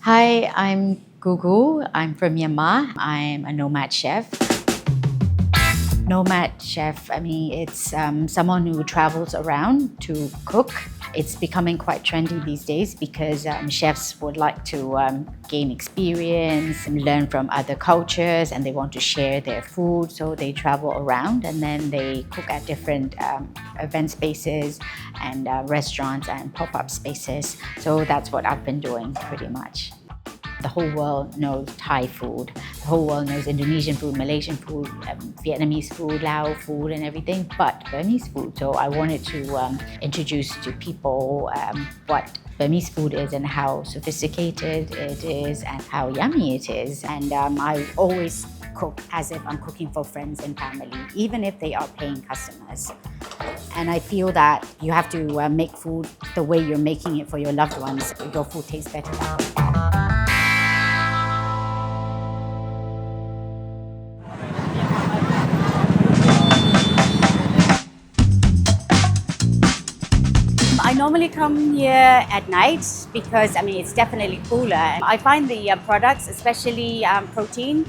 Hi, I'm Gugu. I'm from Myanmar. I'm a nomad chef. Nomad chef, it's someone who travels around to cook. It's becoming quite trendy these days because chefs would like to gain experience and learn from other cultures, and they want to share their food. So they travel around and then they cook at different event spaces and restaurants and pop-up spaces. So that's what I've been doing pretty much. The whole world knows Thai food. The whole world knows Indonesian food, Malaysian food, Vietnamese food, Lao food and everything, but Burmese food. So I wanted to introduce to people what Burmese food is and how sophisticated it is and how yummy it is. And I always cook as if I'm cooking for friends and family, even if they are paying customers. And I feel that you have to make food the way you're making it for your loved ones. Your food tastes better. I normally come here at night because it's definitely cooler. I find the products, especially protein,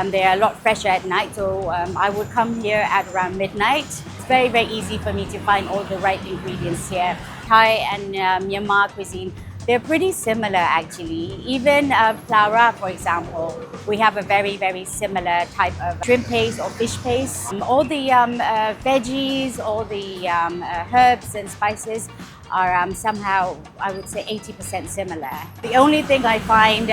they are a lot fresher at night. So I would come here at around midnight. It's very, very easy for me to find all the right ingredients here. Thai and Myanmar cuisine, they're pretty similar actually. Even Thairath, for example, we have a very, very similar type of shrimp paste or fish paste. All the veggies, all the herbs and spices are somehow, I would say, 80% similar. The only thing I find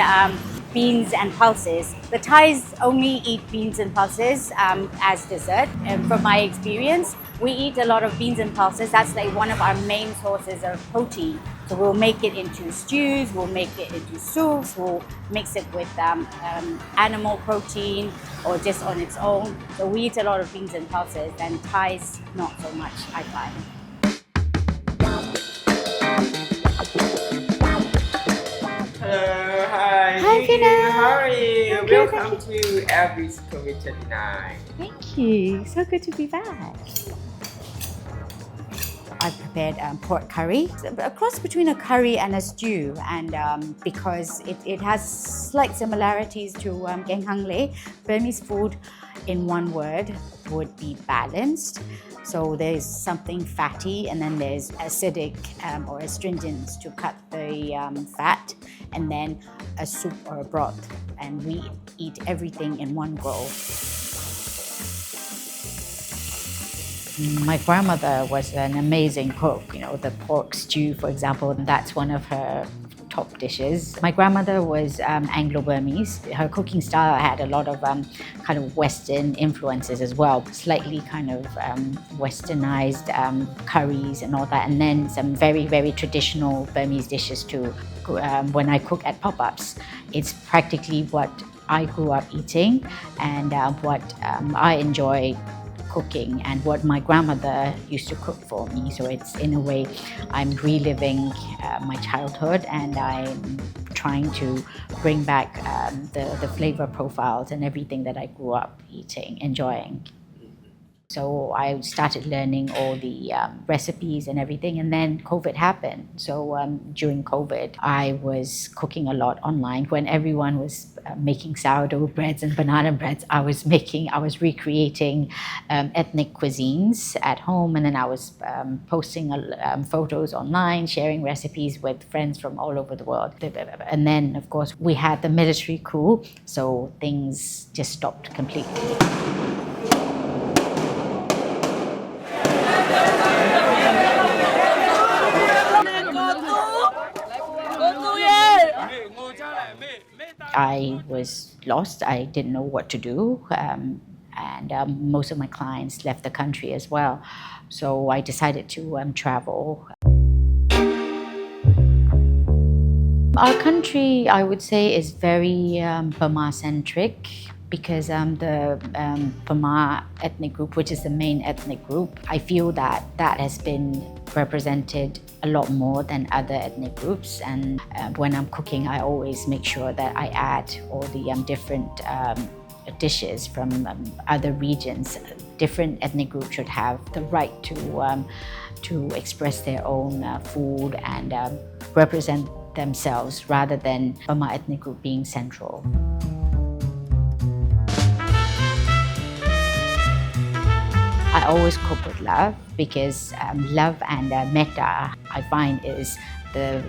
beans and pulses. The Thais only eat beans and pulses as dessert. And from my experience, we eat a lot of beans and pulses. That's like one of our main sources of protein. So we'll make it into stews, we'll make it into soups, we'll mix it with animal protein or just on its own. So we eat a lot of beans and pulses, and Thais not so much, I find. Hello, hi. Hi, Vina. How are you? I'm good, Welcome to Every's COVID 39. Thank you. So good to be back. I prepared pork curry, a cross between a curry and a stew, and because it has slight similarities to Geng Hang Le, Burmese food in one word would be balanced. So there's something fatty and then there's acidic or astringents to cut the fat, and then a soup or a broth, and we eat everything in one go. My grandmother was an amazing cook. The pork stew, for example, that's one of her top dishes. My grandmother was Anglo-Burmese. Her cooking style had a lot of kind of Western influences as well, slightly kind of westernized curries and all that, and then some very, very traditional Burmese dishes too. When I cook at pop-ups, it's practically what I grew up eating and what I enjoy cooking and what my grandmother used to cook for me. So it's, in a way, I'm reliving my childhood, and I'm trying to bring back the flavor profiles and everything that I grew up eating, enjoying. So I started learning all the recipes and everything, and then COVID happened. So during COVID, I was cooking a lot online. When everyone was making sourdough breads and banana breads, I was recreating ethnic cuisines at home, and then I was posting photos online, sharing recipes with friends from all over the world. And then, of course, we had the military coup, so things just stopped completely. I was lost. I didn't know what to do. And most of my clients left the country as well. So I decided to travel. Our country, I would say, is very Burma-centric because the Burma ethnic group, which is the main ethnic group, I feel that has been represented a lot more than other ethnic groups. And when I'm cooking, I always make sure that I add all the different dishes from other regions. Different ethnic groups should have the right to express their own food and represent themselves rather than Burma ethnic group being central. I always cook with love because love and metta I find is the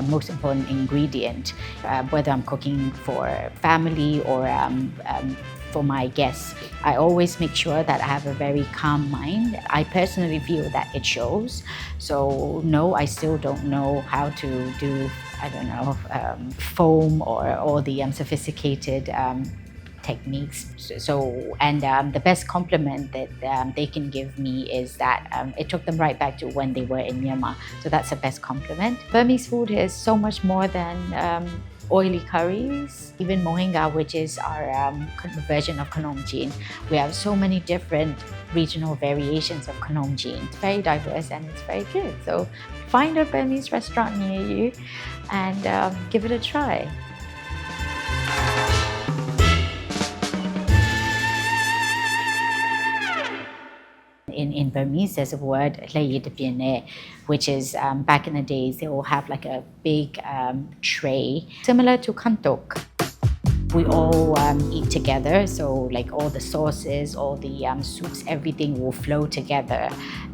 most important ingredient, whether I'm cooking for family or for my guests. I always make sure that I have a very calm mind. I personally feel that it shows. So no, I still don't know how to do, I don't know, foam or all the sophisticated techniques. The best compliment that they can give me is that it took them right back to when they were in Myanmar. So that's the best compliment. Burmese food is so much more than oily curries. Even mohinga, which is our version of Khanom Jin. We have so many different regional variations of Khanom Jin. It's very diverse and it's very good. So find a Burmese restaurant near you and give it a try. In Burmese, there's a word, which is back in the days, they will have like a big tray, similar to kantok. We all eat together, so like all the sauces, all the soups, everything will flow together,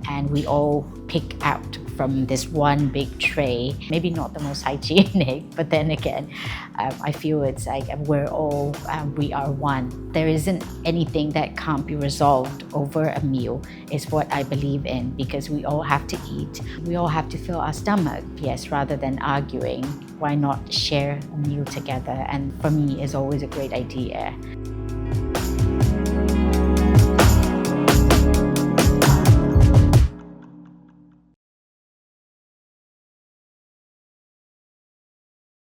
and we all pick out from this one big tray. Maybe not the most hygienic, but then again, I feel it's like we are one. There isn't anything that can't be resolved over a meal, is what I believe in, because we all have to eat. We all have to fill our stomach, yes, rather than arguing. Why not share a meal together? And for me, it's always a great idea.